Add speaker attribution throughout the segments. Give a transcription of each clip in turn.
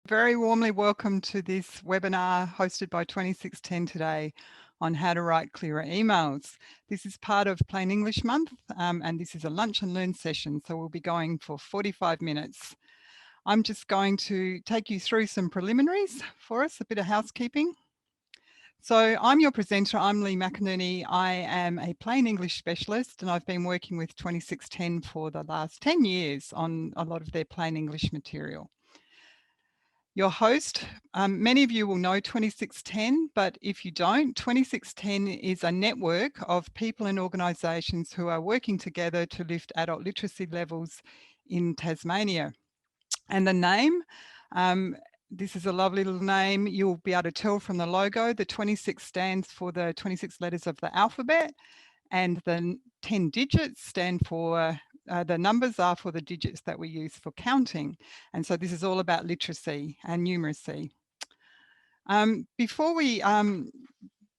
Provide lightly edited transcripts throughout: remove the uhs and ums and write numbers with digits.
Speaker 1: Very warmly welcome to this webinar hosted by 2610 today on how to write clearer emails. This is part of Plain English Month and this is a lunch and learn session, so we'll be going for 45 minutes. I'm just going to take you through some preliminaries for us, a bit of housekeeping. So I'm your presenter, I'm Lea McInerney. I am a plain English specialist and I've been working with 2610 for the last 10 years on a lot of their plain English material. Your host, many of you will know 2610, but if you don't, 2610 is a network of people and organisations who are working together to lift adult literacy levels in Tasmania. And the name, this is a lovely little name. You'll be able to tell from the logo. The 26 stands for the 26 letters of the alphabet, and the 10 digits stand for the numbers are for the digits that we use for counting. And so this is all about literacy and numeracy. Before we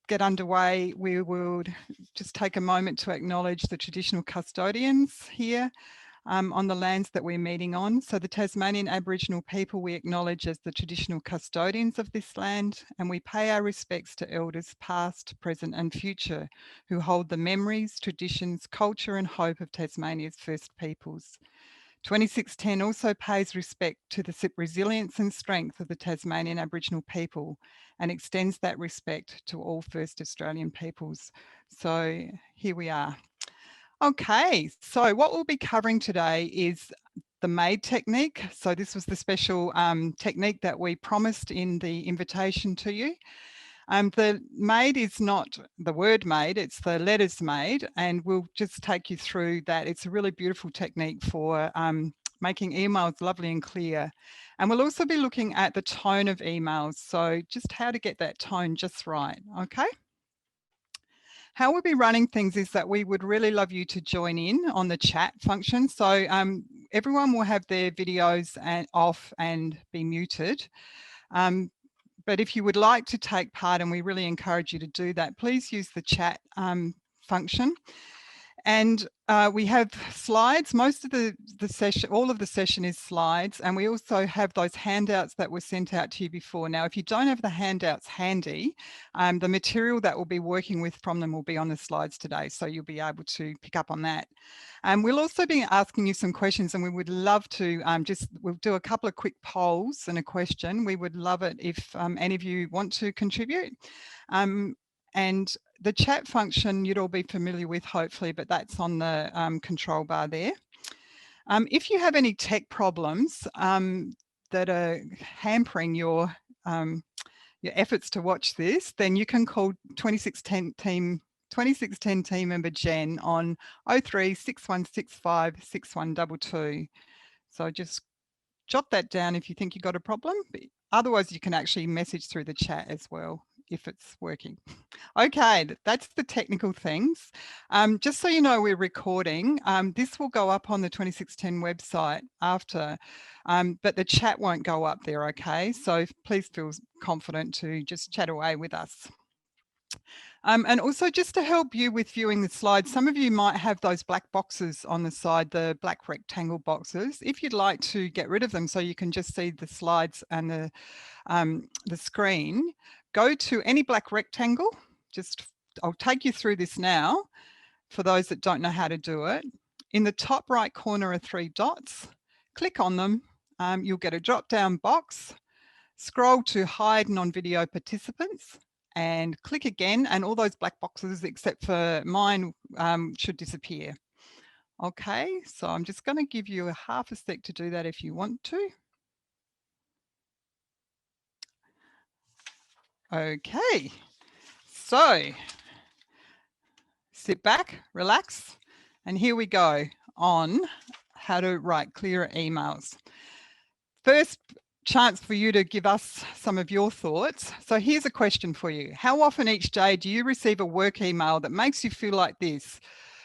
Speaker 1: get underway, we will just take a moment to acknowledge the traditional custodians here on the lands that we're meeting on. So the Tasmanian Aboriginal people we acknowledge as the traditional custodians of this land, and we pay our respects to elders past, present and future who hold the memories, traditions, culture and hope of Tasmania's First Peoples. 2610 also pays respect to the resilience and strength of the Tasmanian Aboriginal people and extends that respect to all First Australian peoples. So here we are. Okay, so what we'll be covering today is the Maid Technique. So this was the special technique that we promised in the invitation to you. The Maid is not the word made, it's the letters made, and we'll just take you through that. It's a really beautiful technique for making emails lovely and clear. And we'll also be looking at the tone of emails. So just how to get that tone just right, okay? How we'll be running things is that we would really love you to join in on the chat function. So everyone will have their videos off and be muted. But if you would like to take part, and we really encourage you to do that, please use the chat function. And we have slides. Most of the session, all of the session is slides. And we also have those handouts that were sent out to you before. Now, if you don't have the handouts handy, the material that we'll be working with from them will be on the slides today. So you'll be able to pick up on that. We'll also be asking you some questions, and we would love to we'll do a couple of quick polls and a question. We would love it if any of you want to contribute. And the chat function you'd all be familiar with, hopefully, but that's on the control bar there. If you have any tech problems that are hampering your efforts to watch this, then you can call 2610 team member Jen on 03 6165 6122. So just jot that down if you think you've got a problem. But otherwise, you can actually message through the chat as well if it's working. Okay, that's the technical things. Just so you know, we're recording. This will go up on the 2610 website after, but the chat won't go up there, okay? So please feel confident to just chat away with us. And also just to help you with viewing the slides, some of you might have those black boxes on the side, the black rectangle boxes. If you'd like to get rid of them so you can just see the slides and the screen, go to any black rectangle. I'll take you through this now for those that don't know how to do it. In the top right corner are 3 dots. Click on them. You'll get a drop-down box. Scroll to hide non-video participants and click again, and all those black boxes except for mine should disappear. Okay, so I'm just going to give you a half a sec to do that if you want to. Okay, so sit back, relax, and here we go on how to write clearer emails. First chance for you to give us some of your thoughts. So here's a question for you. How often each day do you receive a work email that makes you feel like this?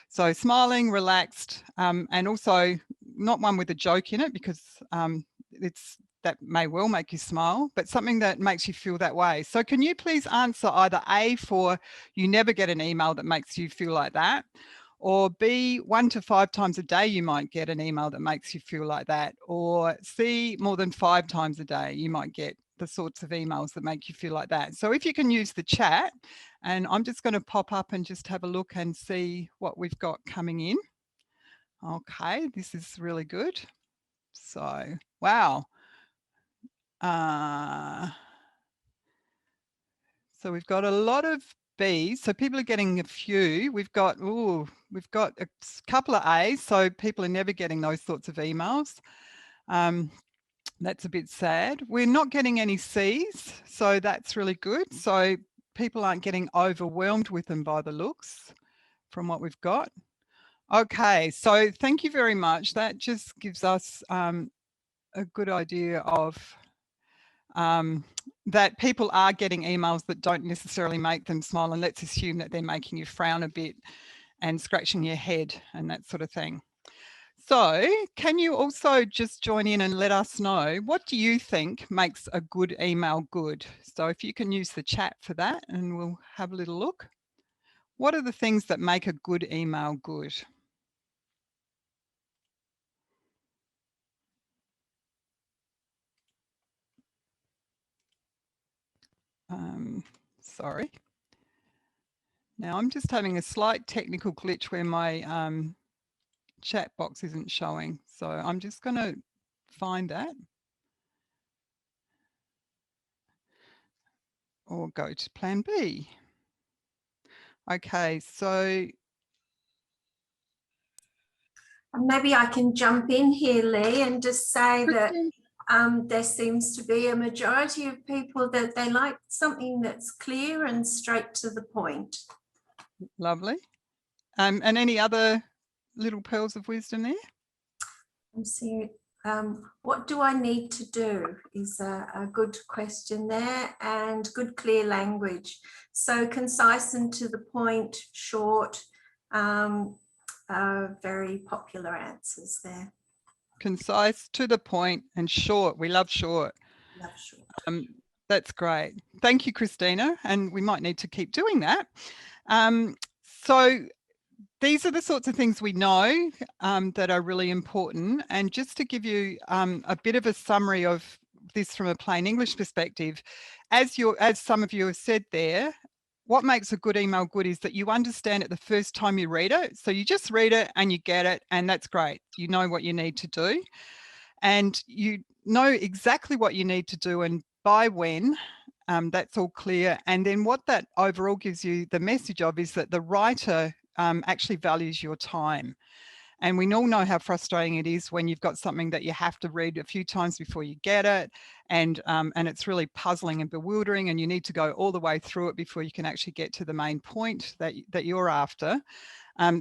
Speaker 1: So smiling, relaxed, and also not one with a joke in it, because that may well make you smile, but something that makes you feel that way. So can you please answer either A, for you never get an email that makes you feel like that, Or B, 1 to 5 times a day, you might get an email that makes you feel like that. Or C, more than 5 times a day, you might get the sorts of emails that make you feel like that. So if you can use the chat, and I'm just going to pop up and just have a look and see what we've got coming in. Okay, this is really good. So, wow. So we've got a lot of B's. So people are getting a few. We've got a couple of A's. So people are never getting those sorts of emails. That's a bit sad. We're not getting any C's. So that's really good. So people aren't getting overwhelmed with them by the looks from what we've got. Okay, so thank you very much. That just gives us a good idea of that people are getting emails that don't necessarily make them smile, and let's assume that they're making you frown a bit and scratching your head and that sort of thing. So can you also just join in and let us know, what do you think makes a good email good? So if you can use the chat for that, and we'll have a little look. What are the things that make a good email good? Sorry. Now I'm just having a slight technical glitch where my chat box isn't showing. So I'm just going to find that. Or go to plan B. Okay, so
Speaker 2: maybe I can jump in here, Lee, and just say
Speaker 1: Christine,
Speaker 2: that there seems to be a majority of people that they like something that's clear and straight to the point.
Speaker 1: Lovely. And any other little pearls of wisdom there?
Speaker 2: I'm seeing, what do I need to do is a good question there, and good clear language. So concise and to the point, short, very popular answers there.
Speaker 1: Concise, to the point, and short. We love short.
Speaker 2: Love short.
Speaker 1: That's great. Thank you, Christina. And we might need to keep doing that. So these are the sorts of things we know that are really important. And just to give you a bit of a summary of this from a plain English perspective, as some of you have said there, what makes a good email good is that you understand it the first time you read it. So you just read it and you get it, and that's great. You know what you need to do, and you know exactly what you need to do and by when. That's all clear. And then what that overall gives you the message of is that the writer actually values your time. And we all know how frustrating it is when you've got something that you have to read a few times before you get it, and it's really puzzling and bewildering, and you need to go all the way through it before you can actually get to the main point that you're after.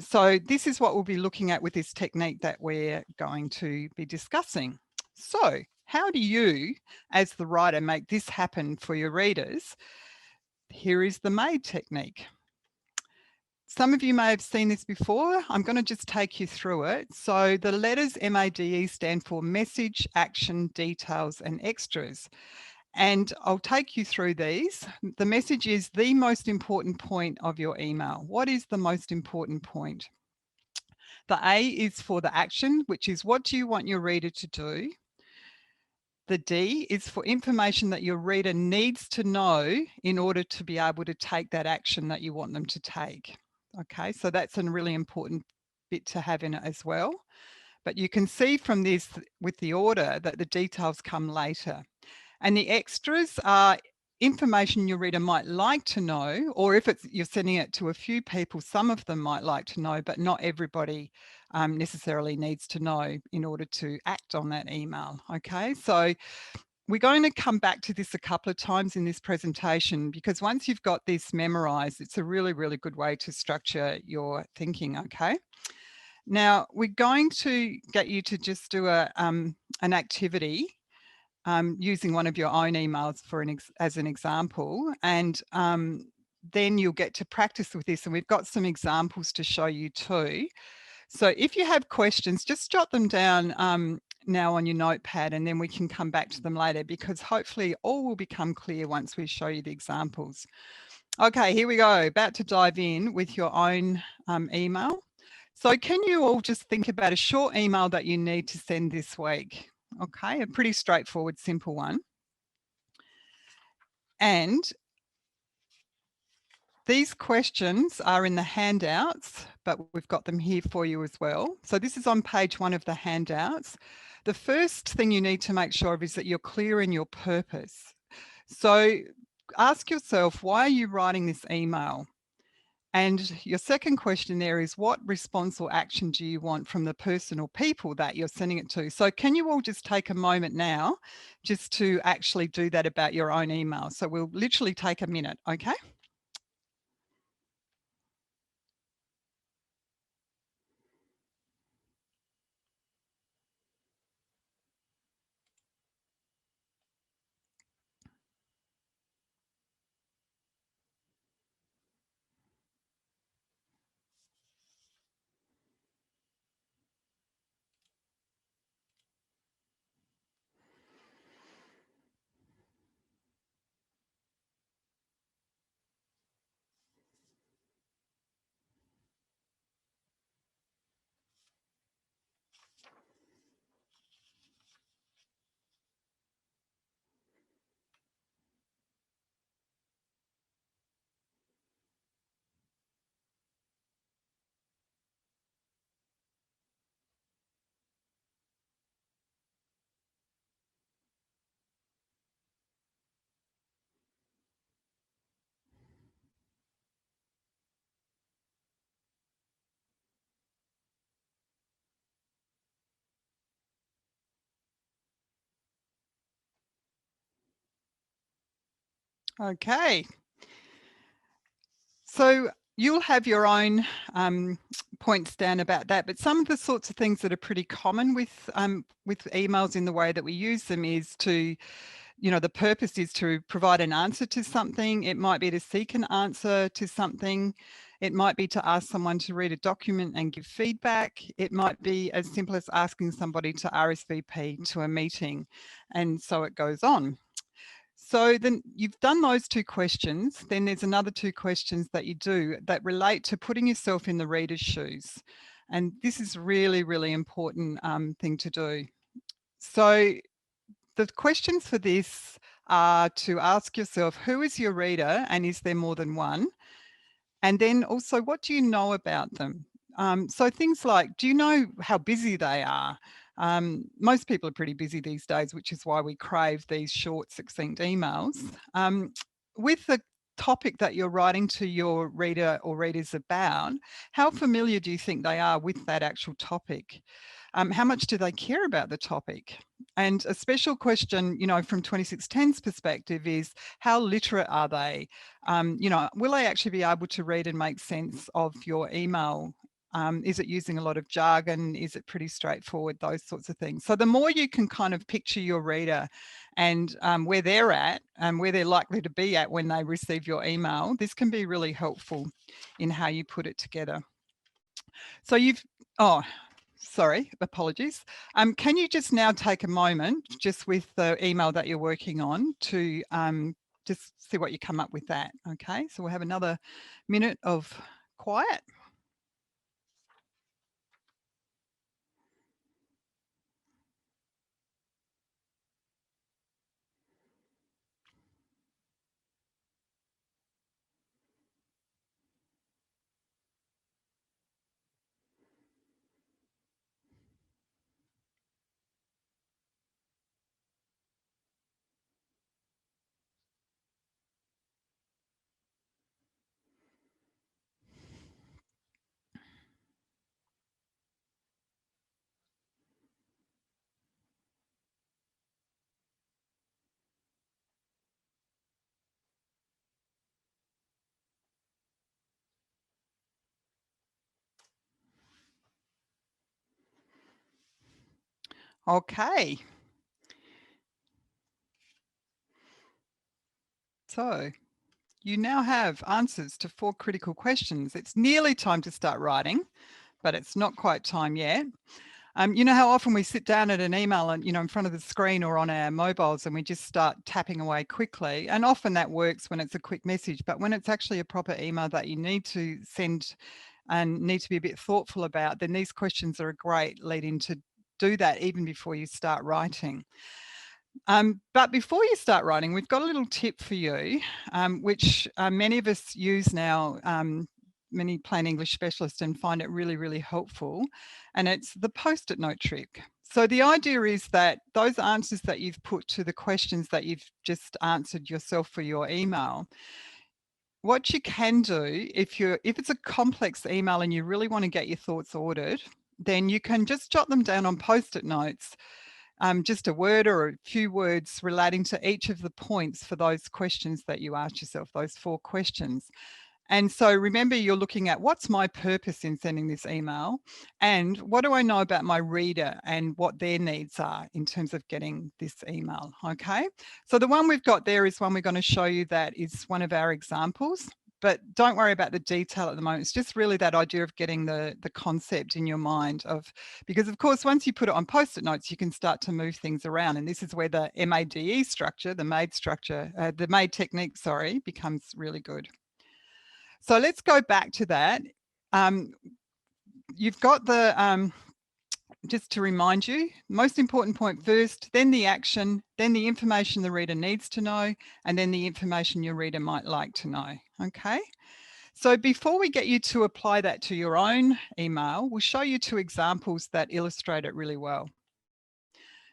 Speaker 1: So this is what we'll be looking at with this technique that we're going to be discussing. So how do you, as the writer, make this happen for your readers? Here is the Maid technique. Some of you may have seen this before. I'm going to just take you through it. So the letters MADE stand for message, action, details, and extras. And I'll take you through these. The message is the most important point of your email. What is the most important point? The A is for the action, which is what do you want your reader to do? The D is for information that your reader needs to know in order to be able to take that action that you want them to take. Okay, so that's a really important bit to have in it as well. But you can see from this with the order that the details come later. And the extras are information your reader might like to know, or if you're sending it to a few people, some of them might like to know, but not everybody necessarily needs to know in order to act on that email. Okay, so we're going to come back to this a couple of times in this presentation, because once you've got this memorized, it's a really, really good way to structure your thinking. Okay. Now we're going to get you to just do an activity using one of your own emails as an example, and then you'll get to practice with this, and we've got some examples to show you too. So if you have questions, just jot them down now on your notepad, and then we can come back to them later, because hopefully all will become clear once we show you the examples. Okay, here we go. About to dive in with your own email. So can you all just think about a short email that you need to send this week? Okay, a pretty straightforward, simple one. And these questions are in the handouts, but we've got them here for you as well. So this is on page 1 of the handouts. The first thing you need to make sure of is that you're clear in your purpose. So ask yourself, why are you writing this email? And your second question there is, what response or action do you want from the person or people that you're sending it to? So can you all just take a moment now just to actually do that about your own email? So we'll literally take a minute, okay? Okay. So you'll have your own points down about that, but some of the sorts of things that are pretty common with emails in the way that we use them is to, the purpose is to provide an answer to something. It might be to seek an answer to something. It might be to ask someone to read a document and give feedback. It might be as simple as asking somebody to RSVP to a meeting, and so it goes on. So then you've done those 2 questions. Then there's another 2 questions that you do that relate to putting yourself in the reader's shoes. And this is really, really important thing to do. So the questions for this are to ask yourself, who is your reader and is there more than one? And then also, what do you know about them? So things like, do you know how busy they are? Most people are pretty busy these days, which is why we crave these short, succinct emails. With the topic that you're writing to your reader or readers about, how familiar do you think they are with that actual topic? How much do they care about the topic? And a special question, from 2610's perspective is, how literate are they? Will they actually be able to read and make sense of your email? Is it using a lot of jargon? Is it pretty straightforward? Those sorts of things. So the more you can kind of picture your reader and where they're at and where they're likely to be at when they receive your email, this can be really helpful in how you put it together. So sorry, apologies. Can you just now take a moment just with the email that you're working on to just see what you come up with that, okay? So we'll have another minute of quiet. Okay. So you now have answers to 4 critical questions. It's nearly time to start writing, but it's not quite time yet. You know how often we sit down at an email and, in front of the screen or on our mobiles and we just start tapping away quickly. And often that works when it's a quick message, but when it's actually a proper email that you need to send and need to be a bit thoughtful about, then these questions are a great lead in to do that even before you start writing. But before you start writing, we've got a little tip for you, which many of us use now, many plain English specialists, and find it really, really helpful. And it's the Post-it note trick. So the idea is that those answers that you've put to the questions that you've just answered yourself for your email, what you can do, if it's a complex email and you really want to get your thoughts ordered, then you can just jot them down on Post-it notes, just a word or a few words relating to each of the points for those questions that you asked yourself, those 4 questions. And so remember, you're looking at what's my purpose in sending this email, and what do I know about my reader and what their needs are in terms of getting this email, okay? So the one we've got there is one we're going to show you that is one of our examples, but don't worry about the detail at the moment. It's just really that idea of getting the concept in your mind of, because of course, once you put it on Post-it notes, you can start to move things around. And this is where the MADE structure, the Maid Technique, sorry, becomes really good. So let's go back to that. You've got the, just to remind you, most important point first, then the action, then the information the reader needs to know, and then the information your reader might like to know, okay? So before we get you to apply that to your own email, we'll show you 2 examples that illustrate it really well.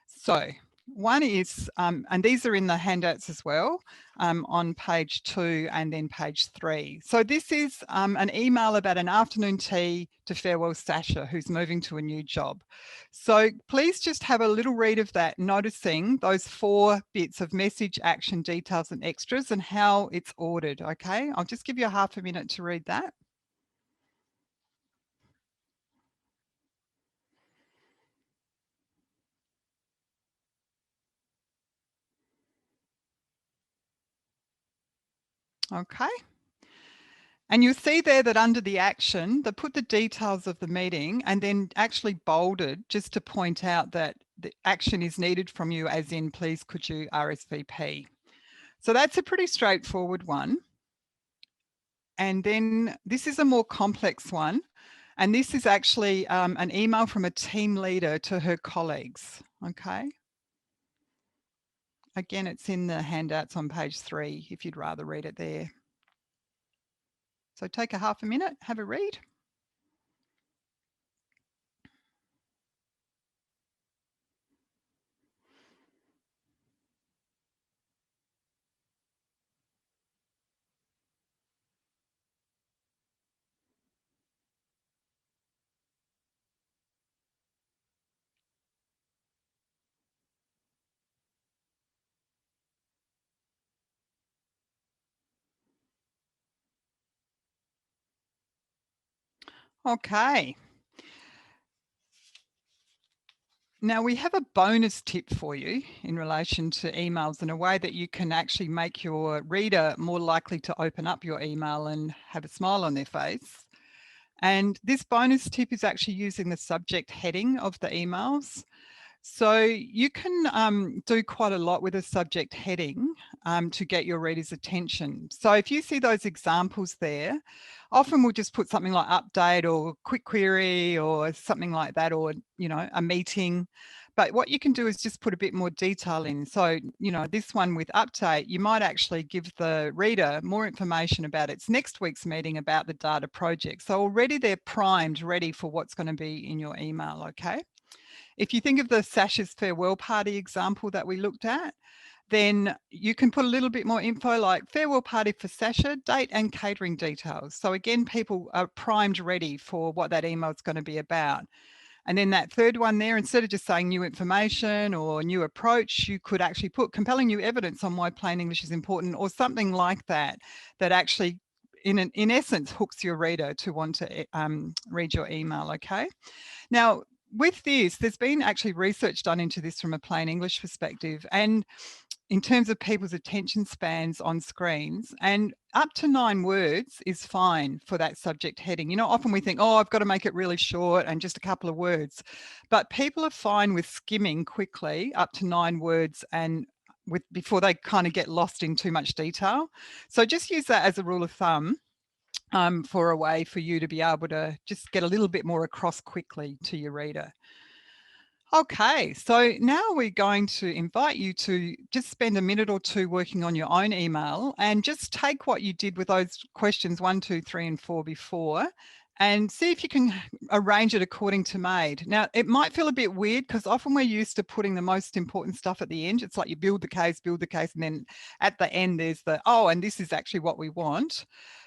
Speaker 1: So one is, and these are in the handouts as well, on page 2 and then page 3. So this is an email about an afternoon tea to farewell Sasha, who's moving to a new job. So please just have a little read of that, noticing those 4 bits of message, action, details and extras and how it's ordered, okay? I'll just give you a half a minute to read that. Okay. And you'll see there that under the action, they put the details of the meeting and then actually bolded just to point out that the action is needed from you, as in, please, could you RSVP? So that's a pretty straightforward one. And then this is a more complex one. And this is actually an email from a team leader to her colleagues, okay? Again, it's in the handouts on page 3, if you'd rather read it there. So take a half a minute, have a read. Okay. Now we have a bonus tip for you in relation to emails, in a way that you can actually make your reader more likely to open up your email and have a smile on their face. And this bonus tip is actually using the subject heading of the emails. So you can do quite a lot with a subject heading to get your reader's attention. So if you see those examples there, often we'll just put something like update or quick query or something like that, or, you know, a meeting. But what you can do is just put a bit more detail in. So, you know, this one with update, you might actually give the reader more information about its next week's meeting about the data project. So already they're primed, ready for what's going to be in your email, okay? If you think of the Sasha's farewell party example that we looked at, then you can put a little bit more info like farewell party for Sasha, date and catering details. So again, people are primed, ready for what that email is going to be about. And then that third one there, instead of just saying new information or new approach, you could actually put compelling new evidence on why plain English is important, or something like that, that actually in essence hooks your reader to want to read your email, okay? Now, with this, there's been actually research done into this from a plain English perspective, and in terms of people's attention spans on screens, and up to 9 words is fine for that subject heading. You know, often we think, oh, I've got to make it really short and just a couple of words, but people are fine with skimming quickly up to 9 words and before they kind of get lost in too much detail. So just use that as a rule of thumb. for a way for you to be able to just get a little bit more across quickly to your reader. Okay, so now we're going to invite you to just spend a minute or two working on your own email and just take what you did with those questions 1, 2, 3, and 4 before and see if you can arrange it according to Maid. Now, it might feel a bit weird because often we're used to putting the most important stuff at the end. It's like you build the case, and then at the end there's the, oh, and this is actually what we want.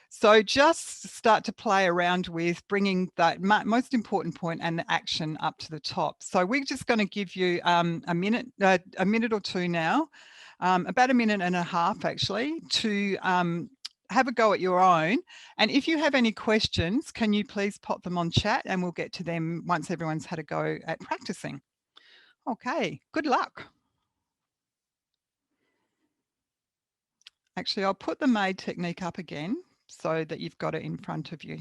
Speaker 1: So just start to play around with bringing that most important point and the action up to the top. So we're just going to give you a minute or two now, about a minute and a half actually, to have a go at your own. And if you have any questions, can you please pop them on chat and we'll get to them once everyone's had a go at practicing. Okay, good luck. Actually, I'll put the Maid technique up again so that you've got it in front of you.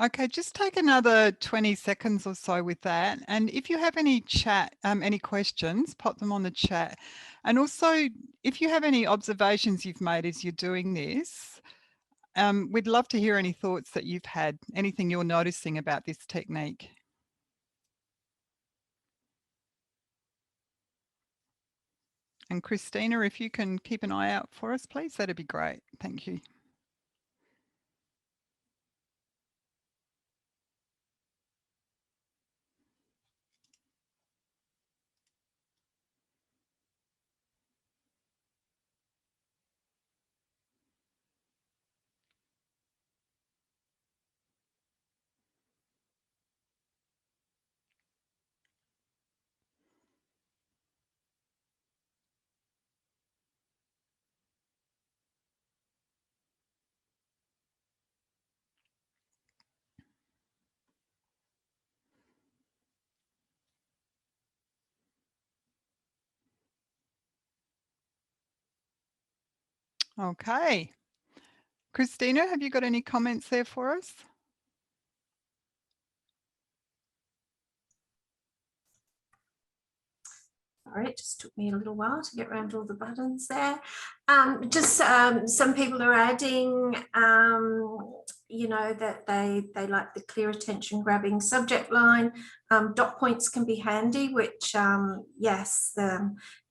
Speaker 1: Okay, just take another 20 seconds or so with that. And if you have any any questions, pop them on the chat. And also, if you have any observations you've made as you're doing this, we'd love to hear any thoughts that you've had, anything you're noticing about this technique. And Christina, if you can keep an eye out for us, please, that'd be great. Thank you. Okay. Christina, have you got any comments there for us?
Speaker 2: Sorry, it just took me a little while to get around all the buttons there. Some people are adding, you know, that they like the clear attention grabbing subject line. Dot points can be handy, which yes,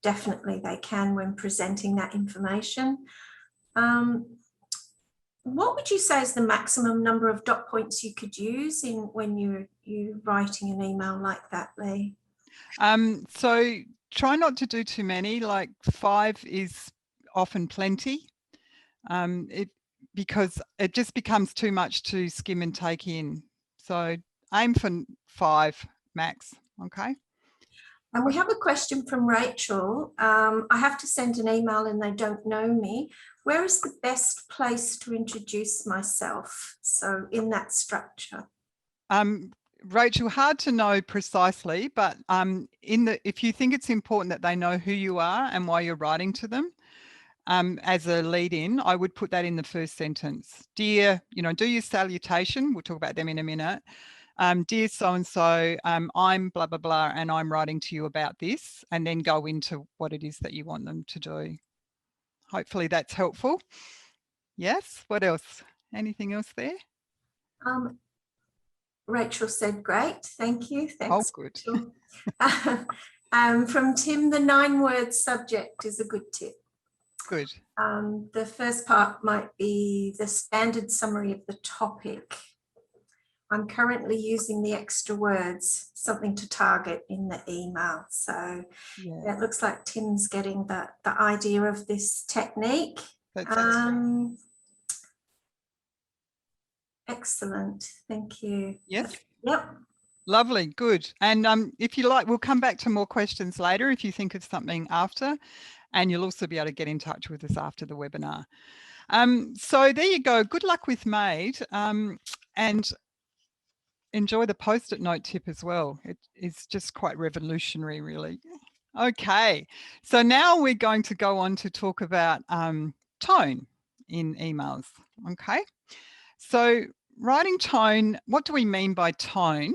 Speaker 2: definitely they can when presenting that information. What would you say is the maximum number of dot points you could use when you're writing an email like that, Lee?
Speaker 1: So try not to do too many, like 5 is often plenty, because it just becomes too much to skim and take in. So aim for 5 max, okay?
Speaker 2: And we have a question from Rachel. I have to send an email and they don't know me. Where is the best place to introduce myself? So in that structure.
Speaker 1: Rachel, hard to know precisely, but if you think it's important that they know who you are and why you're writing to them, as a lead in, I would put that in the first sentence. Dear, do your salutation. We'll talk about them in a minute. Dear so-and-so, I'm blah, blah, blah, and I'm writing to you about this, and then go into what it is that you want them to do. Hopefully that's helpful. Yes, what else? Anything else there?
Speaker 2: Rachel said, great, thank you. Thanks.
Speaker 1: Oh, good.
Speaker 2: From Tim, the 9-word subject is a good tip.
Speaker 1: Good.
Speaker 2: The first part might be the standard summary of the topic. I'm currently using the extra words, something to target in the email. So yeah, it looks like Tim's getting the idea of this technique. Excellent. Thank you.
Speaker 1: Yes.
Speaker 2: Yep.
Speaker 1: Lovely. Good. And if you like, we'll come back to more questions later if you think of something after, and you'll also be able to get in touch with us after the webinar. So there you go. Good luck with Maid, and enjoy the Post-it note tip as well. It is just quite revolutionary, really. Okay. So now we're going to go on to talk about tone in emails. Okay. So writing tone, what do we mean by tone?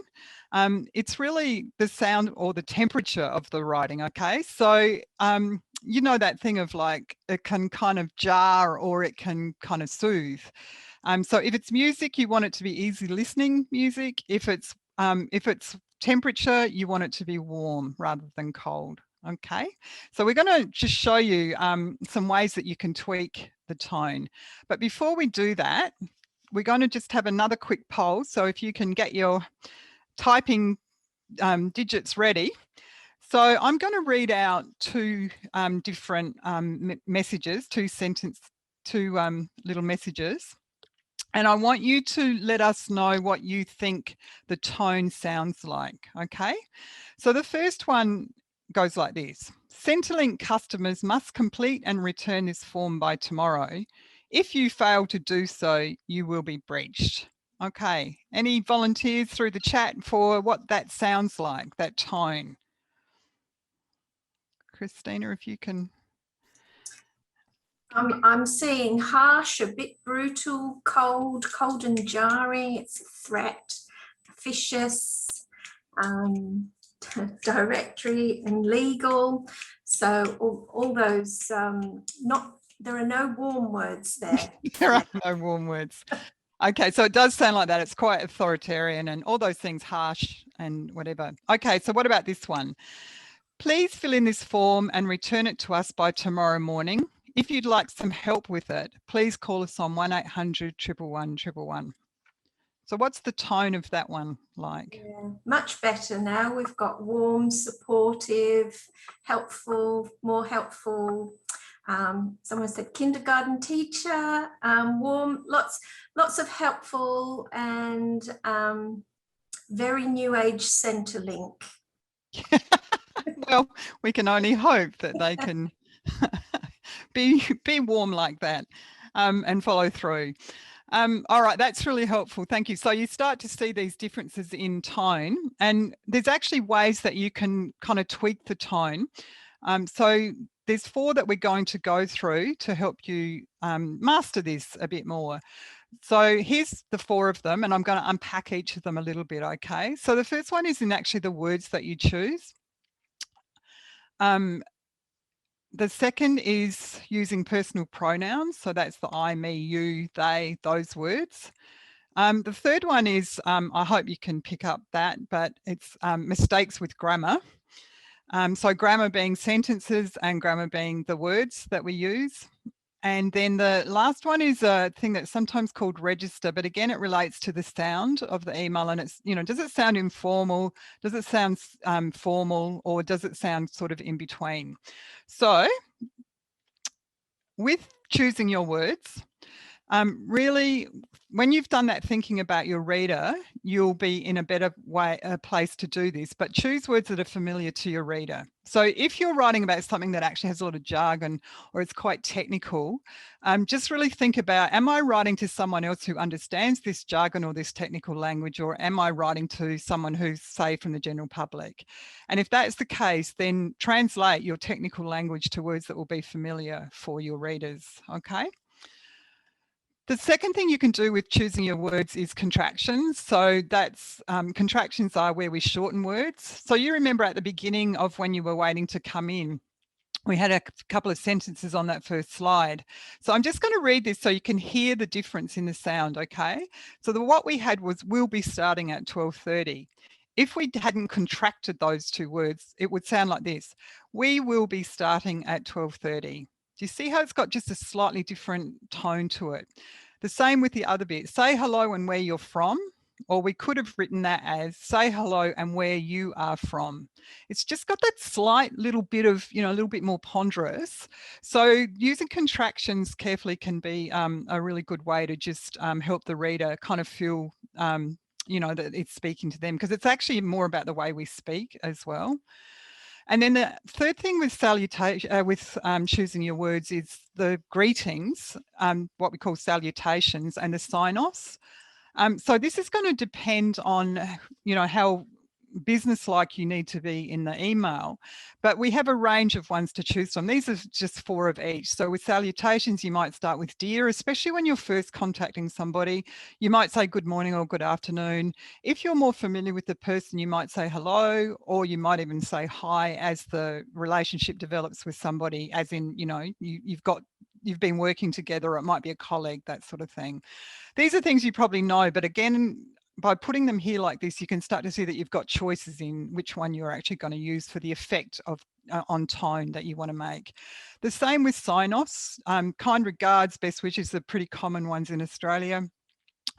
Speaker 1: It's really the sound or the temperature of the writing, okay? So, you know that thing of like, it can kind of jar or it can kind of soothe. So if it's music, you want it to be easy listening music. If it's temperature, you want it to be warm rather than cold, okay? So we're going to just show you some ways that you can tweak the tone. But before we do that, we're going to just have another quick poll. So if you can get your typing digits ready. So I'm going to read out two different messages, two little messages. And I want you to let us know what you think the tone sounds like, okay? So the first one goes like this. Centrelink customers must complete and return this form by tomorrow. If you fail to do so, you will be breached. Okay, any volunteers through the chat for what that sounds like, that tone? Christina, if you can.
Speaker 2: I'm seeing harsh, a bit brutal, cold and jarring. It's a threat, officious, directory and legal. So all those, there are no warm words there.
Speaker 1: There are no warm words. Okay, so it does sound like that. It's quite authoritarian and all those things, harsh and whatever. Okay, so what about this one? Please fill in this form and return it to us by tomorrow morning. If you'd like some help with it, please call us on 1800 111 111. So what's the tone of that one like?
Speaker 2: Yeah, much better now. We've got warm, supportive, helpful, more helpful. Someone said kindergarten teacher, warm, lots of helpful and very new age Centrelink.
Speaker 1: Well, we can only hope that they can be warm like that and follow through. All right, that's really helpful. Thank you. So you start to see these differences in tone, and there's actually ways that you can kind of tweak the tone. So there's 4 that we're going to go through to help you master this a bit more. So here's the 4 of them, and I'm going to unpack each of them a little bit, okay? So the first one is in actually the words that you choose. The second is using personal pronouns. So that's the I, me, you, they, those words. The third one is, I hope you can pick up that, but it's mistakes with grammar. So grammar being sentences and grammar being the words that we use. And then the last one is a thing that's sometimes called register, but again, it relates to the sound of the email, and it's, does it sound informal? Does it sound formal, or does it sound sort of in between? So with choosing your words, Really, when you've done that thinking about your reader, you'll be in a better place to do this, but choose words that are familiar to your reader. So if you're writing about something that actually has a lot of jargon or it's quite technical, just really think about, am I writing to someone else who understands this jargon or this technical language, or am I writing to someone who's, say, from the general public? And if that's the case, then translate your technical language to words that will be familiar for your readers, okay? The second thing you can do with choosing your words is contractions. So that's contractions are where we shorten words. So you remember at the beginning of when you were waiting to come in, we had a couple of sentences on that first slide. So I'm just going to read this so you can hear the difference in the sound, okay? So what we had was, we'll be starting at 12:30. If we hadn't contracted those two words, it would sound like this. We will be starting at 12:30. Do you see how it's got just a slightly different tone to it? The same with the other bit. Say hello and where you're from, or we could have written that as say hello and where you are from. It's just got that slight little bit of, a little bit more ponderous. So using contractions carefully can be a really good way to just help the reader kind of feel, that it's speaking to them, because it's actually more about the way we speak as well. And then the third thing with choosing your words is the greetings, what we call salutations, and the sign-offs. So this is going to depend on, how business-like you need to be in the email, but we have a range of ones to choose from. These are just 4 of each. So with salutations, you might start with dear, especially when you're first contacting somebody. You might say good morning or good afternoon. If you're more familiar with the person, you might say hello, or you might even say hi as the relationship develops with somebody, as in, you've been working together, or it might be a colleague, that sort of thing. These are things you probably know, but again, by putting them here like this, you can start to see that you've got choices in which one you're actually going to use for the effect of on tone that you want to make. The same with sign-offs. Kind regards, best wishes are pretty common ones in Australia.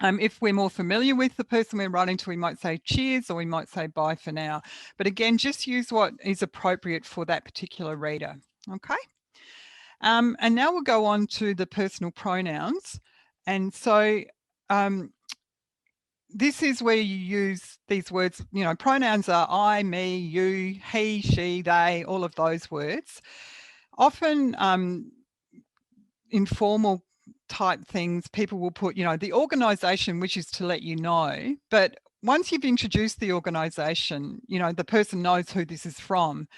Speaker 1: If we're more familiar with the person we're writing to, we might say cheers, or we might say bye for now. But again, just use what is appropriate for that particular reader. Okay. And now we'll go on to the personal pronouns. And so this is where you use these words. Pronouns are I, me, you, he, she, they, all of those words. Often informal type things, people will put, the organisation, which is to let you know. But once you've introduced the organisation, the person knows who this is from.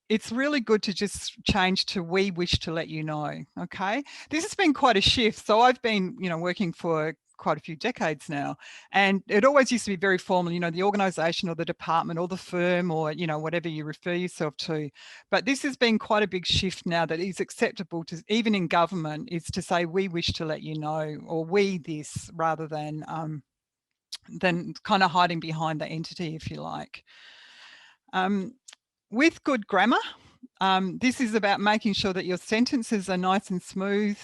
Speaker 1: It's really good to just change to we wish to let you know, okay? This has been quite a shift. So I've been, working for quite a few decades now, and it always used to be very formal, the organisation or the department or the firm, or, whatever you refer yourself to. But this has been quite a big shift now, that is acceptable to, even in government, is to say we wish to let you know, or we this, rather than kind of hiding behind the entity, if you like. With good grammar, this is about making sure that your sentences are nice and smooth.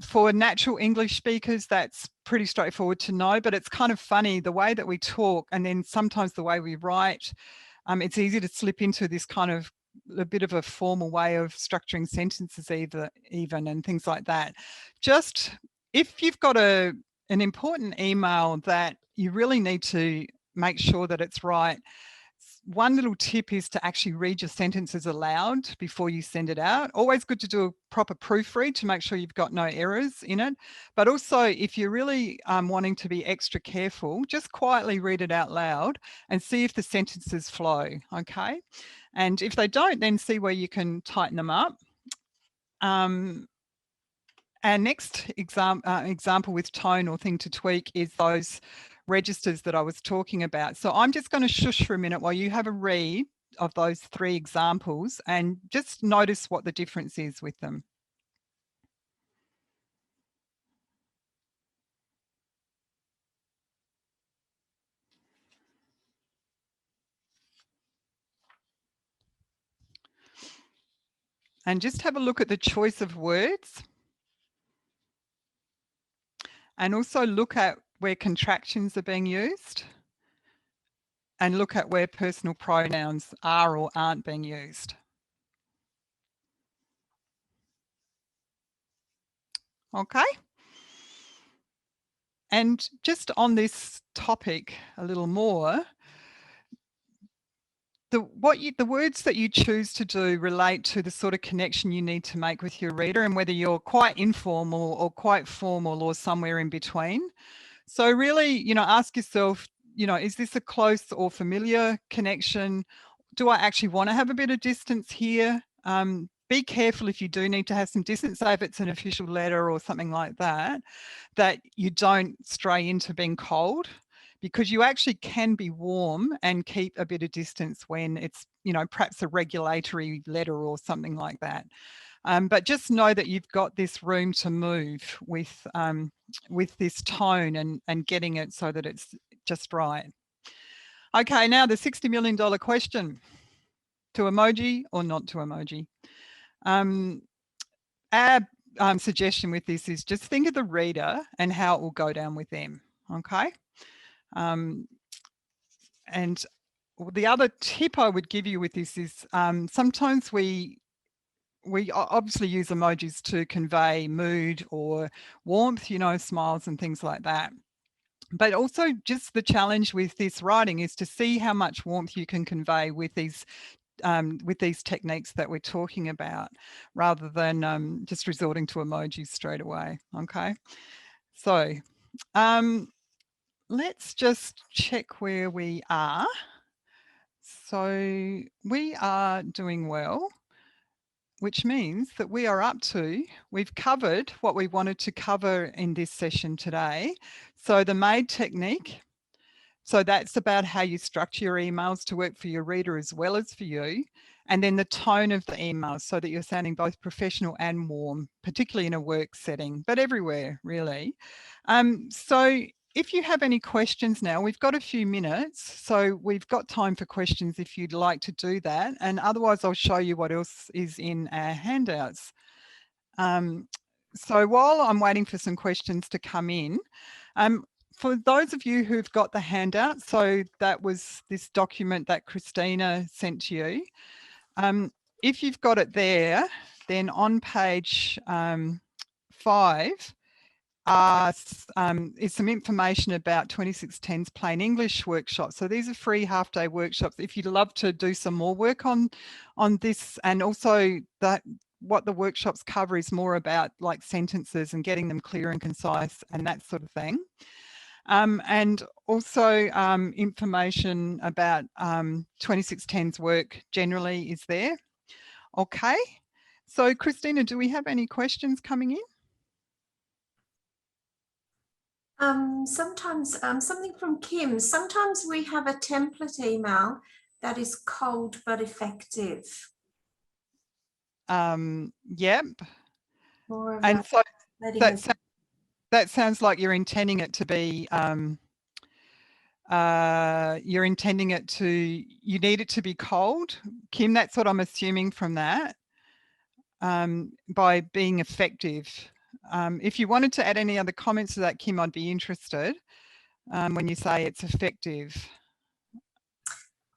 Speaker 1: For natural English speakers, that's pretty straightforward to know, but it's kind of funny the way that we talk, and then sometimes the way we write. It's easy to slip into this kind of a bit of a formal way of structuring sentences even, and things like that. Just if you've got an important email that you really need to make sure that it's right, one little tip is to actually read your sentences aloud before you send it out. Always good to do a proper proofread to make sure you've got no errors in it. But also, if you're really wanting to be extra careful, just quietly read it out loud and see if the sentences flow, okay? And if they don't, then see where you can tighten them up. Our next example with tone or thing to tweak is those registers that I was talking about. So I'm just going to shush for a minute while you have a read of those 3 examples and just notice what the difference is with them. And just have a look at the choice of words. And also look at where contractions are being used. And look at where personal pronouns are or aren't being used. Okay. And just on this topic a little more, the words that you choose to do relate to the sort of connection you need to make with your reader, and whether you're quite informal or quite formal or somewhere in between. So really, ask yourself, is this a close or familiar connection? Do I actually want to have a bit of distance here? Be careful if you do need to have some distance, say if it's an official letter or something like that, that you don't stray into being cold, because you actually can be warm and keep a bit of distance when it's, perhaps a regulatory letter or something like that. But just know that you've got this room to move with this tone and getting it so that it's just right. Okay, now the $60 million question: to emoji or not to emoji? Our suggestion with this is just think of the reader and how it will go down with them. Okay. And the other tip I would give you with this is sometimes we obviously use emojis to convey mood or warmth, smiles and things like that. But also just the challenge with this writing is to see how much warmth you can convey with these techniques that we're talking about, rather than just resorting to emojis straight away. Okay, so let's just check where we are. So we are doing well, which means that we've covered what we wanted to cover in this session today. So the Maid Technique, so that's about how you structure your emails to work for your reader as well as for you. And then the tone of the emails, so that you're sounding both professional and warm, particularly in a work setting, but everywhere really. So if you have any questions now, we've got a few minutes, so we've got time for questions if you'd like to do that. And otherwise, I'll show you what else is in our handouts. So while I'm waiting for some questions to come in, for those of you who've got the handout, so that was this document that Christina sent to you. If you've got it there, then on page 5 is some information about 2610's Plain English workshop. So these are free half-day workshops. If you'd love to do some more work on this, and also that what the workshops cover is more about like sentences and getting them clear and concise and that sort of thing. And also information about 2610's work generally is there. Okay, so Christina, do we have any questions coming in?
Speaker 2: Sometimes something from Kim. Sometimes we have a template email that is cold but effective.
Speaker 1: Yep.
Speaker 2: And
Speaker 1: so that sounds like you're intending it to be, you need it to be cold. Kim, that's what I'm assuming from that, by being effective. If you wanted to add any other comments to that, Kim, I'd be interested when you say it's effective.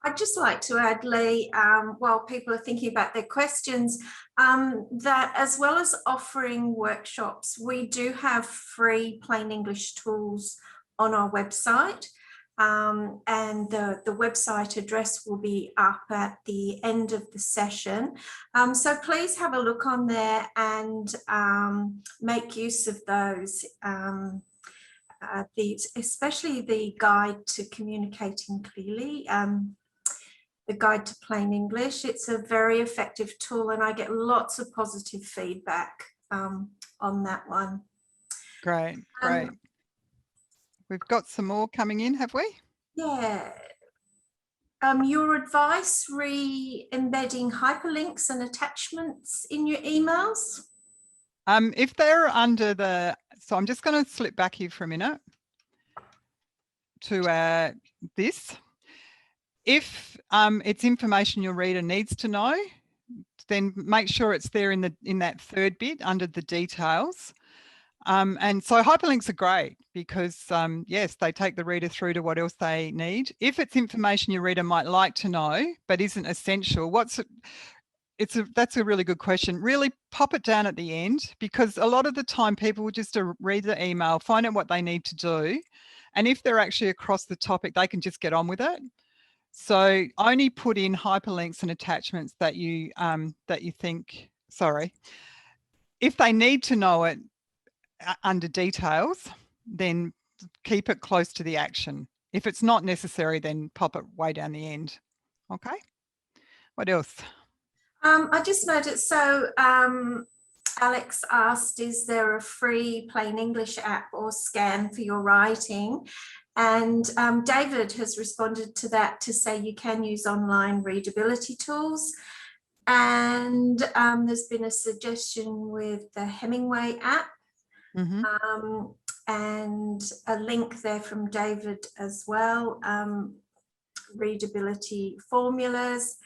Speaker 2: I'd just like to add, Lee, while people are thinking about their questions, that as well as offering workshops, we do have free plain English tools on our website. And the website address will be up at the end of the session. So please have a look on there and make use of those. Especially the guide to communicating clearly, the guide to plain English. It's a very effective tool, and I get lots of positive feedback on that one.
Speaker 1: Great, great. We've got some more coming in, have we?
Speaker 2: Yeah. Your advice re-embedding hyperlinks and attachments in your emails?
Speaker 1: If they're under the, so I'm just going to slip back here for a minute to this. If it's information your reader needs to know, then make sure it's there in that third bit under the details. And so hyperlinks are great because, yes, they take the reader through to what else they need. If it's information your reader might like to know but isn't essential, that's a really good question. Really pop it down at the end, because a lot of the time people will just read the email, find out what they need to do. And if they're actually across the topic, they can just get on with it. So only put in hyperlinks and attachments that you think, sorry, if they need to know it under details, then keep it close to the action. If it's not necessary, then pop it way down the end. Okay. What else?
Speaker 2: I just noticed, so Alex asked, is there a free plain English app or scan for your writing? And David has responded to that to say you can use online readability tools. And there's been a suggestion with the Hemingway app. And a link there from David as well, readability formulas.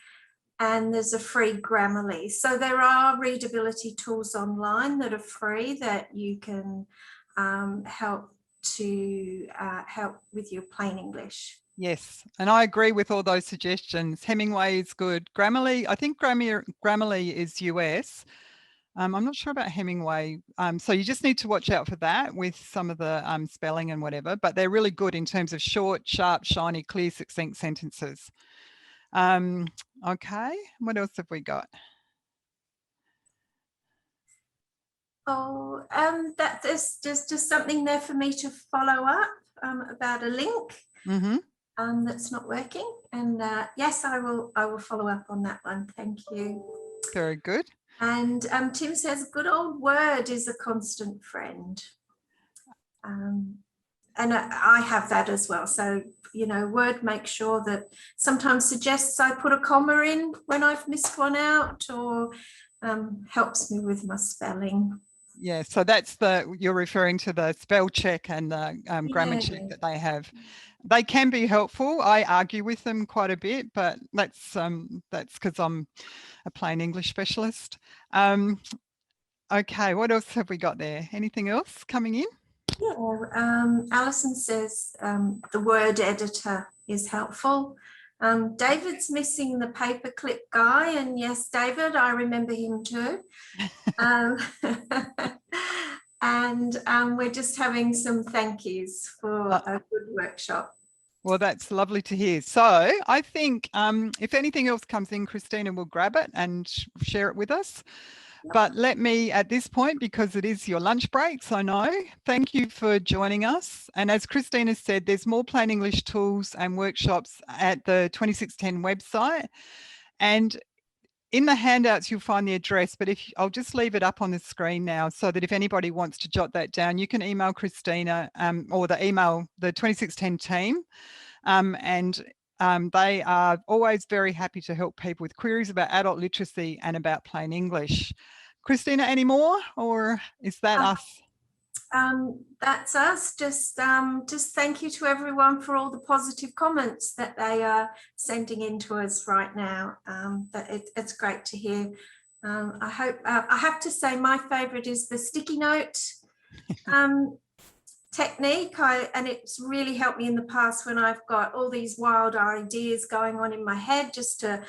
Speaker 2: And there's a free Grammarly. So there are readability tools online that are free that you can help with your plain English.
Speaker 1: Yes, and I agree with all those suggestions. Hemingway is good. Grammarly, I think Grammarly is US. I'm not sure about Hemingway. So you just need to watch out for that with some of the spelling and whatever, but they're really good in terms of short, sharp, shiny, clear, succinct sentences. Okay, what else have we got?
Speaker 2: Oh, that there's just something there for me to follow up about a link that's not working. And yes, I will follow up on that one. Thank you.
Speaker 1: Very good. And
Speaker 2: Tim says, good old Word is a constant friend. And I have that as well. So, you know, Word makes sure that sometimes suggests I put a comma in when I've missed one out, or helps me with my spelling.
Speaker 1: Yeah, so that's you're referring to the spell check and the grammar check that they have. They can be helpful. I argue with them quite a bit, but that's because I'm a plain English specialist. Okay, what else have we got there? Anything else coming in?
Speaker 2: Yeah, Alison says the word editor is helpful. David's missing the Payperclick guy, and yes, David, I remember him too. And we're just having some thank yous for a good workshop.
Speaker 1: Well, that's lovely to hear. So I think if anything else comes in, Christina will grab it and share it with us. But let me, at this point, because it is your lunch breaks, I know, thank you for joining us. And as Christina said, there's more plain English tools and workshops at the 2610 website. And in the handouts, you'll find the address, but I'll just leave it up on the screen now so that if anybody wants to jot that down, you can email Christina or the 2610 team. They are always very happy to help people with queries about adult literacy and about plain English. Christina, any more, or is that us?
Speaker 2: That's us. Just thank you to everyone for all the positive comments that they are sending in to us right now. It's great to hear. I hope, I have to say my favourite is the sticky note technique, and it's really helped me in the past when I've got all these wild ideas going on in my head, just to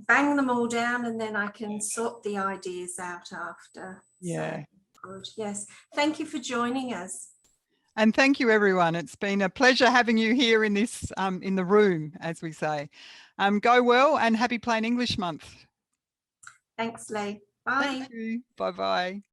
Speaker 2: bang them all down and then I can sort the ideas out after.
Speaker 1: Yeah.
Speaker 2: So, good. Yes. Thank you for joining us.
Speaker 1: And thank you, everyone. It's been a pleasure having you here in this in the room, as we say. Go well and happy Plain English Month.
Speaker 2: Thanks, Lee. Bye.
Speaker 1: Thank you. Bye-bye.